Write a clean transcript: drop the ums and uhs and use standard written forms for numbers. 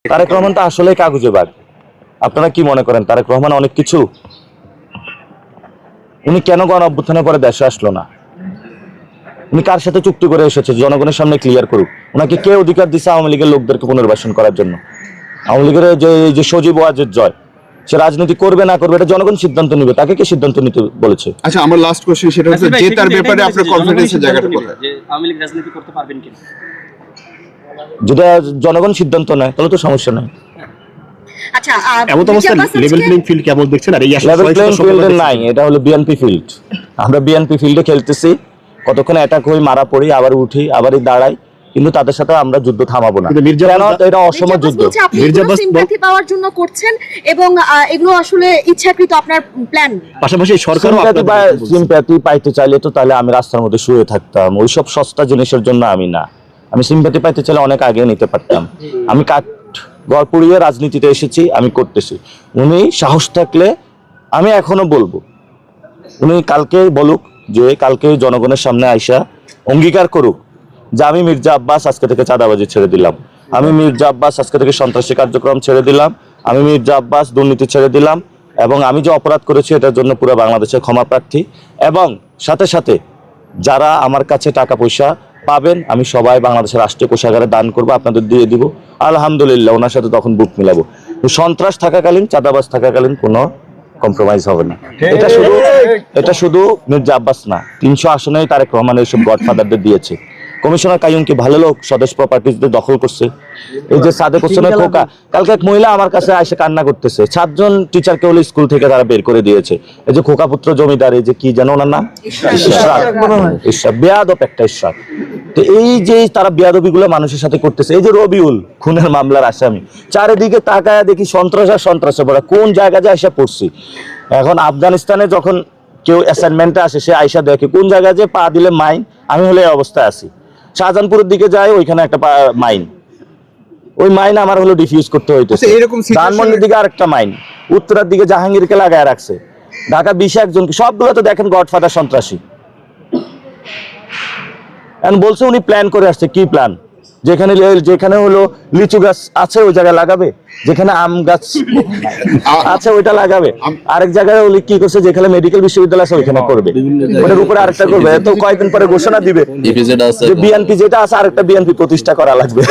তারেক রহমান তো আসলে কাগজে বাঘ। আপনারা কি মনে করেন তারেক রহমান অনেক কিছু? উনি কেন গণ অভ্যুত্থানের পরে দেশে আসলো না? উনি কার সাথে চুক্তি করে এসেছে? জনগণের সামনে ক্লিয়ার করুক। ওনাকে কে অধিকার দিচ্ছে আওয়ামী লীগের লোকদেরকে পুনর্বাসন করার জন্য? আওয়ামী লীগের যে সজীব ওয়াজেদ জয়, সে রাজনীতি করবে না করবে এটা জনগণ সিদ্ধান্ত নিবে। তাকে কে সিদ্ধান্ত নিতে বলেছে? আচ্ছা, আমার লাস্ট কোশ্চেন সেটা হচ্ছে যে তার ব্যাপারে আপনার কনফিডেন্সের জায়গাটা কোথায়? যে আওয়ামী লীগ রাজনীতি করতে পারবেন কিনা? যেটা জনগণ সিদ্ধান্ত নেয় তাহলে তো সমস্যা নাই। আচ্ছা, এমন অবস্থা লেভেল প্লেইং ফিল্ড কেমন দেখছেন? আর এই লেভেল প্লেইং ফিল্ড নাই, এটা হলো বিএনপি ফিল্ড। আমরা বিএনপি ফিল্ডে খেলতেছি, কতক্ষণ অ্যাটাক হই, মারা পড়ি, আবার উঠি, আবারই দাঁড়াই, কিন্তু তাদের সাথে আমরা যুদ্ধ থামাবো না। এটা অসম যুদ্ধ। সিম্প্যাথি পাওয়ার জন্য করছেন এবং এগুলো আসলে ইচ্ছাকৃত আপনার প্ল্যান। পাশাপাশি সরকারও সিম্প্যাথি পাইতে চাইলে তো তাহলে আমি রাস্তার মধ্যে শুয়ে থাকতাম। ওইসব সস্তা জিনিসের জন্য আমি না। আমি সিম্প্যাথি পাইতে চাইলে অনেক আগে নিতে পারতাম। আমি কাঠ ঘর পুড়িয়ে রাজনীতিতে এসেছি, আমি করতেছি। উনি সাহস থাকলে আমি এখনো বলবো, উনি কালকে বলুক, যে কালকে জনগণের সামনে আইসা অঙ্গীকার করুক যে আমি মির্জা আব্বাস আজকে থেকে চাঁদাবাজি ছেড়ে দিলাম, আমি মির্জা আব্বাস আজকে থেকে সন্ত্রাসী কার্যক্রম ছেড়ে দিলাম, আমি মির্জা আব্বাস দুর্নীতি ছেড়ে দিলাম, এবং আমি যে অপরাধ করেছি এটার জন্য পুরো বাংলাদেশের ক্ষমা প্রার্থী। এবং সাথে সাথে যারা আমার কাছে টাকা পয়সা পাবেন আমি সবাই বাংলাদেশের রাষ্ট্রীয় কোষাগারে দান করবো, আপনাদের দিয়ে দিব। আলহামদুলিল্লাহ, ওনার সাথে তখন বুক মিলাবো। সন্ত্রাস থাকাকালীন, চাঁদাবাজ থাকাকালীন কোনো কম্প্রোমাইজ হবে না। এটা শুধু মির্জা আব্বাস না, 300 আসনেই তারেক রহমান এইসব গডফাদারদের দিয়েছে। কমিশনার কাইয়ুম কি ভালো লোক? স্বদেশ প্রপার্টিজদের দখল করছে। এই যে সাদেক হোসেনের খোকা, কালকে এক মহিলা আমার কাছে এসে কান্না করতেছে, 7 জন টিচারকে হলো স্কুল থেকে তারা বের করে দিয়েছে। এই যে খোকা পুত্র জমিদার, এই যে কি জানো ওনার নাম, ইশরাক, বেয়াদব একটা ইশরাক। তো এই যে তারা বেয়াদবি গুলো মানুষের সাথে করতেছে। এই যে রবিউল খুনের মামলার আসামি, চারিদিকে তাকায় দেখি সন্ত্রাস আর সন্ত্রাসে ভরা, কোন জায়গা যায় এসে পড়ছি। এখন আফগানিস্তানে যখন কেউ অ্যাসাইনমেন্টে আসে, সে আইসা দেখে কোন জায়গায় যে পা দিলে মাইন। আমি হলে এই অবস্থায় আছি, শাহজাহানপুরের দিকে যাই, ওইখানে একটা মাইন, ওই মাইন আমার হলো ডিফিউজ করতে হইতেছে। ধানমন্ডির দিকে আরেকটা মাইন, উত্তরার দিকে জাহাঙ্গীরকে লাগায় রাখছে, ঢাকা 20 একজনকে, সবগুলো তো দেখেন গডফাদার সন্ত্রাসী। এখন বলছে উনি প্ল্যান করে আসছে। কি প্ল্যান? যেখানে হলো লিচু গাছ আছে ওই জায়গায় লাগাবে, যেখানে আম গাছ আছে ওইটা লাগাবে, আরেক জায়গায় উনি কি করছে, যেখানে মেডিকেল বিশ্ববিদ্যালয় আছে ওইখানে করবে, ওটার উপরে আরেকটা করবে। তো কয়েকদিন পরে ঘোষণা দিবে যে বিএনপি যেটা আছে আরেকটা বিএনপি প্রতিষ্ঠা করা লাগবে।